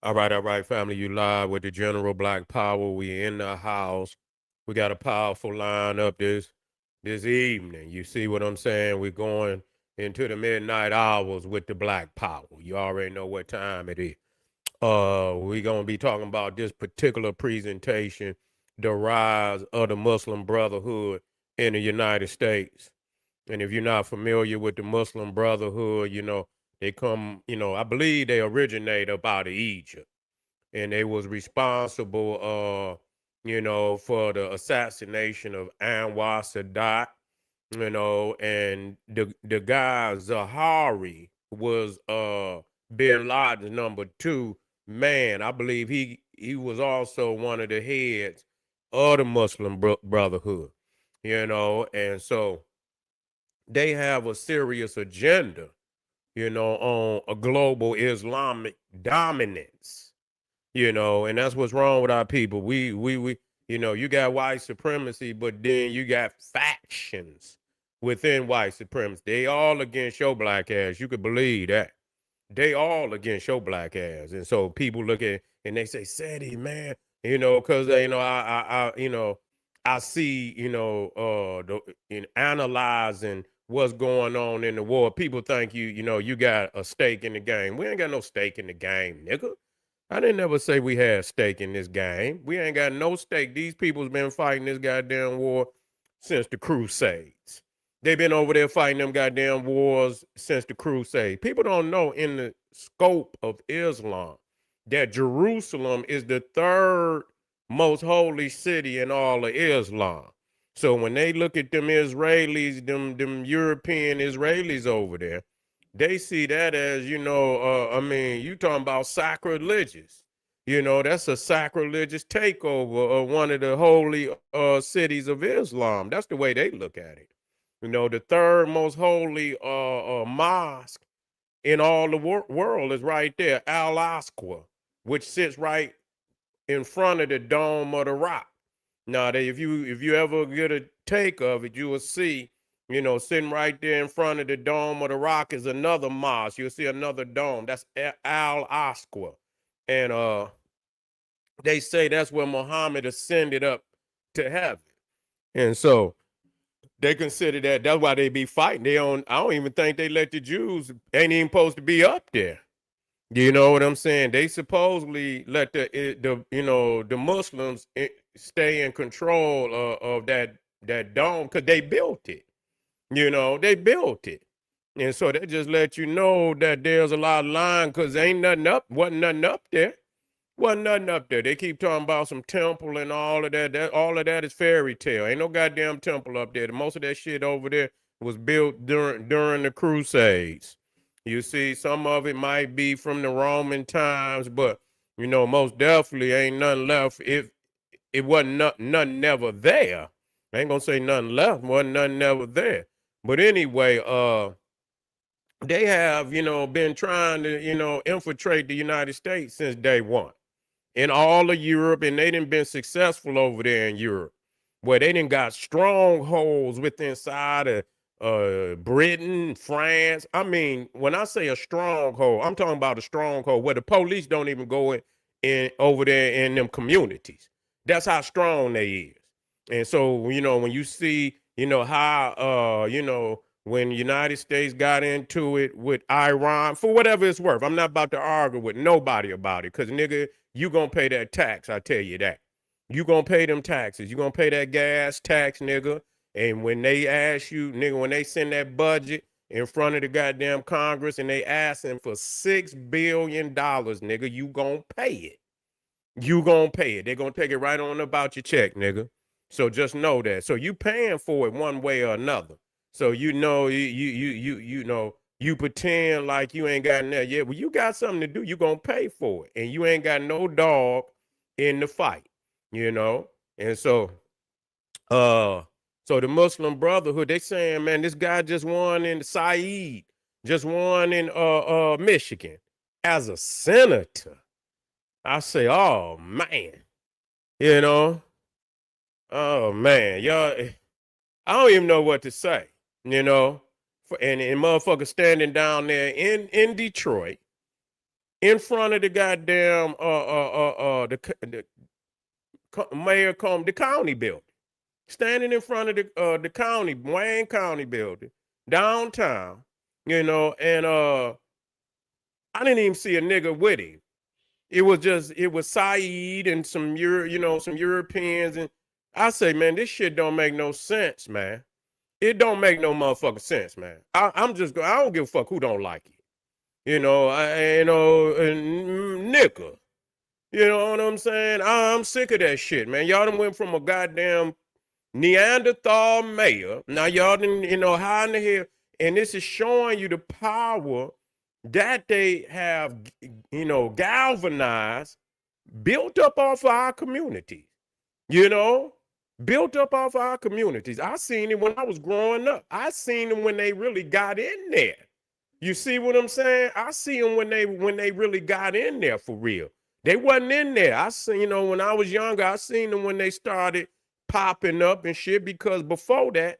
All right, family. You live with the General Black Power. We in the house. We got a powerful lineup this evening. You see what I'm saying? We're going into the midnight hours with the Black Power. You already know what time it is. We're gonna be talking about this particular presentation, the rise of the Muslim Brotherhood in the United States. And if you're not familiar with the Muslim Brotherhood, they come, I believe they originate up out of Egypt and they was responsible, for the assassination of Anwar Sadat, and the guy Zahari was Bin Laden's number two man. I believe he was also one of the heads of the Muslim Brotherhood, and so they have a serious agenda, on a global Islamic dominance, and that's what's wrong with our people. We you got white supremacy, but then you got factions within white supremacy. They all against your black ass. You could believe that. They all against your black ass. And so people look at and they say, Seti, man, because I see, in analyzing what's going on in the war, people think you got a stake in the game. We ain't got no stake in the game, nigga. I didn't ever say we had stake in this game. We ain't got no stake. These people's been fighting this goddamn war since the Crusades. They've been over there fighting them goddamn wars since the Crusades. People don't know in the scope of Islam that Jerusalem is the third most holy city in all of Islam. So when they look at them Israelis, them European Israelis over there, they see that as, you talking about sacrilegious. That's a sacrilegious takeover of one of the holy cities of Islam. That's the way they look at it. The third most holy mosque in all the world is right there, Al Aqsa, which sits right in front of the Dome of the Rock. Now, if you ever get a take of it, you will see, sitting right there in front of the Dome of the Rock is another mosque. You'll see another dome. That's Al Aqsa, and they say that's where Muhammad ascended up to heaven, and so they consider that. That's why they be fighting. They don't. I don't even think they let the Jews ain't even supposed to be up there. You know what I'm saying? They supposedly let the Muslims stay in control of that dome because they built it. They built it, and so they just let you know that there's a lot of line because ain't nothing up. Wasn't nothing up there. Wasn't nothing up there. They keep talking about some temple and all of that. All of that is fairy tale. Ain't no goddamn temple up there. Most of that shit over there was built during the Crusades. You see, some of it might be from the Roman times, but most definitely ain't nothing left. If it wasn't nothing never there. I ain't gonna say nothing left. Wasn't nothing never there. But anyway, they have been trying to infiltrate the United States since day one in all of Europe, and they done been successful over there in Europe, where they done got strongholds within inside of Britain, France. I mean, when I say a stronghold, I'm talking about a stronghold where the police don't even go in over there in them communities. That's how strong they is. And so, when you see, how when the United States got into it with Iran, for whatever it's worth, I'm not about to argue with nobody about it, because nigga, you gonna pay that tax, I tell you that. You gonna pay them taxes. You gonna pay that gas tax, nigga. And when they ask you, nigga, when they send that budget in front of the goddamn Congress and they asking for $6 billion, nigga, you gonna pay it. You gonna pay it. They're gonna take it right on about your check, nigga. So just know that. So you paying for it one way or another. So you pretend like you ain't got nothing yet. Well, you got something to do. You gonna pay for it, and you ain't got no dog in the fight. And uh, so the Muslim Brotherhood, they saying, man, this guy just won in Saeed, just won in Michigan as a senator. I say, oh man, you know, oh man, y'all, I don't even know what to say, you know, and motherfuckers standing down there in Detroit, in front of the goddamn the mayor the county building, standing in front of the county Wayne County building downtown, and I didn't even see a nigga with him. It was Saeed and some some Europeans, and I say, man, this shit don't make no sense, man. It don't make no motherfucking sense, man. I don't give a fuck who don't like it. Nigga. You know what I'm saying? I'm sick of that shit, man. Y'all done went from a goddamn Neanderthal mayor. Now y'all done, high in the hill, and this is showing you the power that they have, galvanized, built up off of our communities, built up off our communities. I seen it when I was growing up. I seen them when they really got in there. You see what I'm saying? I see them when they really got in there for real. They wasn't in there. I seen, when I was younger, I seen them when they started popping up and shit, because before that,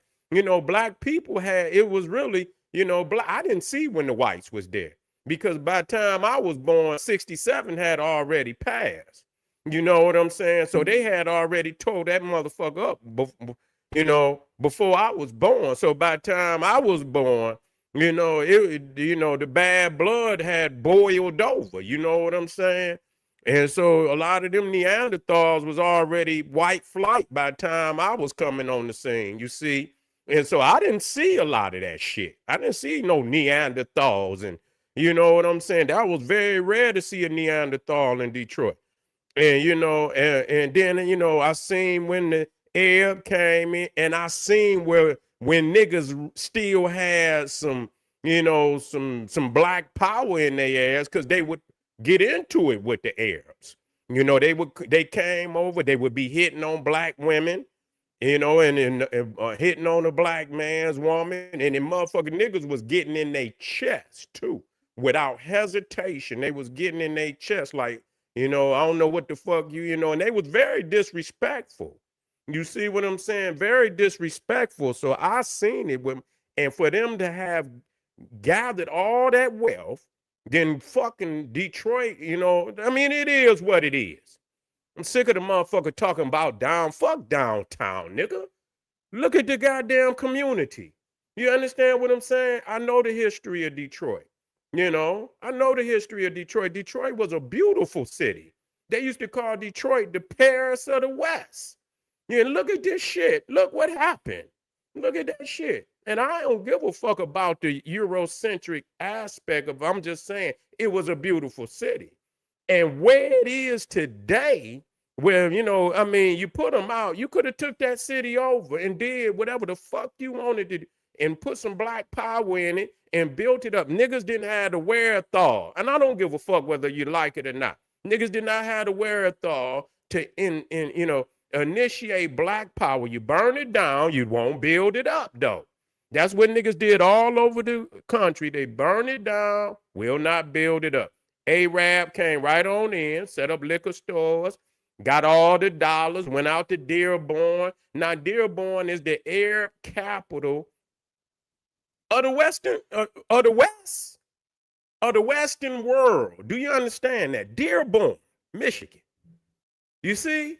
black people it was really, black. I didn't see when the whites was there, because by the time I was born, 67 had already passed. You know what I'm saying? So they had already tore that motherfucker up, before I was born. So by the time I was born, the bad blood had boiled over. You know what I'm saying? And so a lot of them Neanderthals was already white flight by the time I was coming on the scene, you see? And so I didn't see a lot of that shit. I didn't see no Neanderthals. And you know what I'm saying? That was very rare to see a Neanderthal in Detroit. And, and then, I seen when the Arab came in, and I seen when niggas still had some, some black power in their ass, because they would get into it with the Arabs. They came over, they would be hitting on black women, and hitting on a black man's woman, and the motherfucking niggas was getting in their chest too, without hesitation. They was getting in their chest like, I don't know what the fuck and they was very disrespectful. You see what I'm saying? Very disrespectful. So I seen it and for them to have gathered all that wealth, then fucking Detroit, it is what it is. I'm sick of the motherfucker talking about fuck downtown, nigga. Look at the goddamn community. You understand what I'm saying? I know the history of Detroit. I know the history of Detroit. Detroit was a beautiful city. They used to call Detroit the Paris of the West. Look at this shit. Look what happened. Look at that shit. And I don't give a fuck about the Eurocentric aspect of, I'm just saying it was a beautiful city. And where it is today, where, you put them out, you could have took that city over and did whatever the fuck you wanted to do and put some black power in it and built it up. Niggas didn't have the wherewithal. And I don't give a fuck whether you like it or not. Niggas did not have the wherewithal to initiate black power. You burn it down, you won't build it up though. That's what niggas did all over the country. They burn it down, will not build it up. Arab came right on in, set up liquor stores, got all the dollars, went out to Dearborn. Now Dearborn is the Arab capital of the Western, of the West, of the Western world. Do you understand that? Dearborn, Michigan, you see,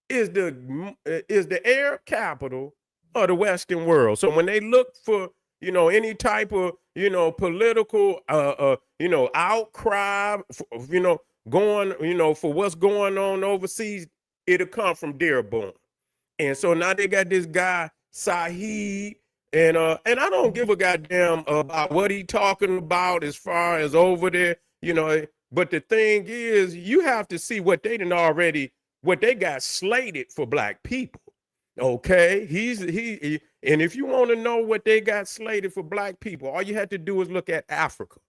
is the Arab capital of the Western world. So when they look for, any type of, political, outcry, going, for what's going on overseas, it'll come from Dearborn. And so now they got this guy, Saeed, and I don't give a goddamn about what he talking about as far as over there, but the thing is, you have to see what they got slated for black people. Okay, and if you want to know what they got slated for black people, all you have to do is look at Africa.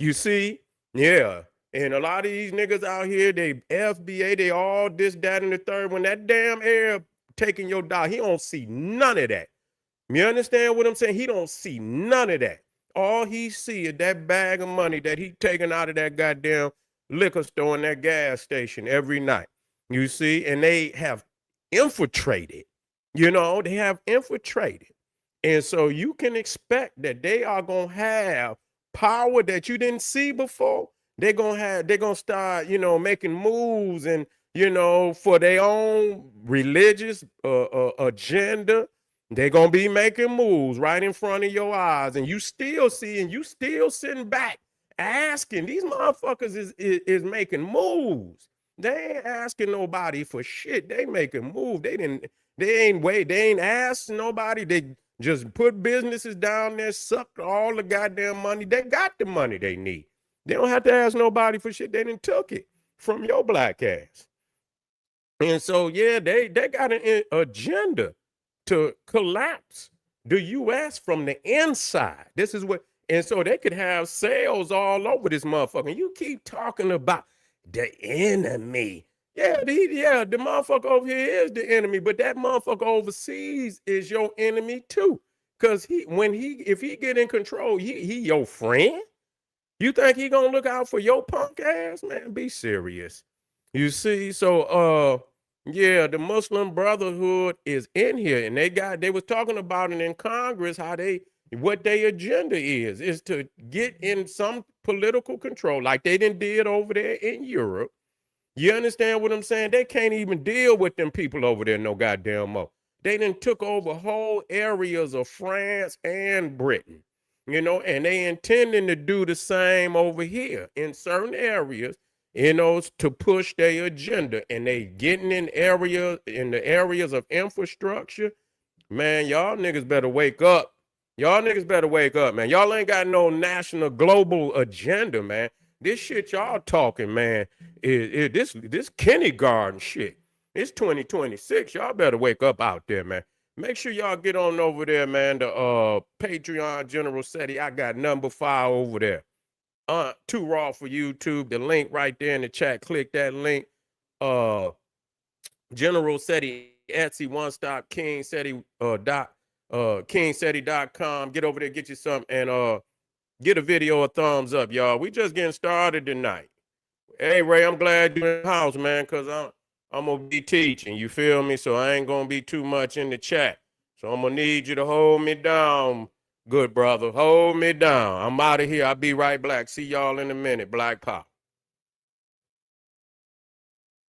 You see, yeah, and a lot of these niggas out here, they FBA, they all this, that, and the third. When that damn Arab taking your dollar, he don't see none of that. You understand what I'm saying? He don't see none of that. All he see is that bag of money that he taking out of that goddamn liquor store and that gas station every night. You see, and they have infiltrated. They have infiltrated. And so you can expect that they are going to have power that you didn't see before. they're gonna start, making moves and, for their own religious agenda. They're gonna be making moves right in front of your eyes, and you still sitting back asking. These motherfuckers is making moves. They ain't asking nobody for shit. They making moves. They ain't asking nobody. They just put businesses down there, suck all the goddamn money. They got the money they need. They don't have to ask nobody for shit. They done took it from your black ass. And so, yeah, they got an agenda to collapse the U.S. from the inside. This is what, and so they could have sales all over this motherfucker. And you keep talking about the enemy. Yeah, the motherfucker over here is the enemy, but that motherfucker overseas is your enemy too. Cause if he get in control, he your friend. You think he gonna look out for your punk ass, man? Be serious. You see, so yeah, the Muslim Brotherhood is in here, and they was talking about it in Congress, what their agenda is to get in some political control, like they did over there in Europe. You understand what I'm saying? They can't even deal with them people over there no goddamn more. They done took over whole areas of France and Britain, and they intending to do the same over here in certain areas, to push their agenda. And they getting in the areas of infrastructure. Man, y'all niggas better wake up. Y'all niggas better wake up, man. Y'all ain't got no national global agenda, man. This shit y'all talking, man, is this kindergarten shit. It's 2026. Y'all better wake up out there, man. Make sure y'all get on over there, man. The Patreon General Seti. I got number 5 over there. Too raw for YouTube. The link right there in the chat. Click that link. General Seti, Etsy, One Stop, King Seti, kingseti.com. Get over there, get you something, and get a video a thumbs up, y'all. We just getting started tonight. Hey, Ray, I'm glad you're in the house, man, because I'm going to be teaching, you feel me? So I ain't going to be too much in the chat. So I'm going to need you to hold me down, good brother. Hold me down. I'm out of here. I'll be right back. See y'all in a minute. Black Pop.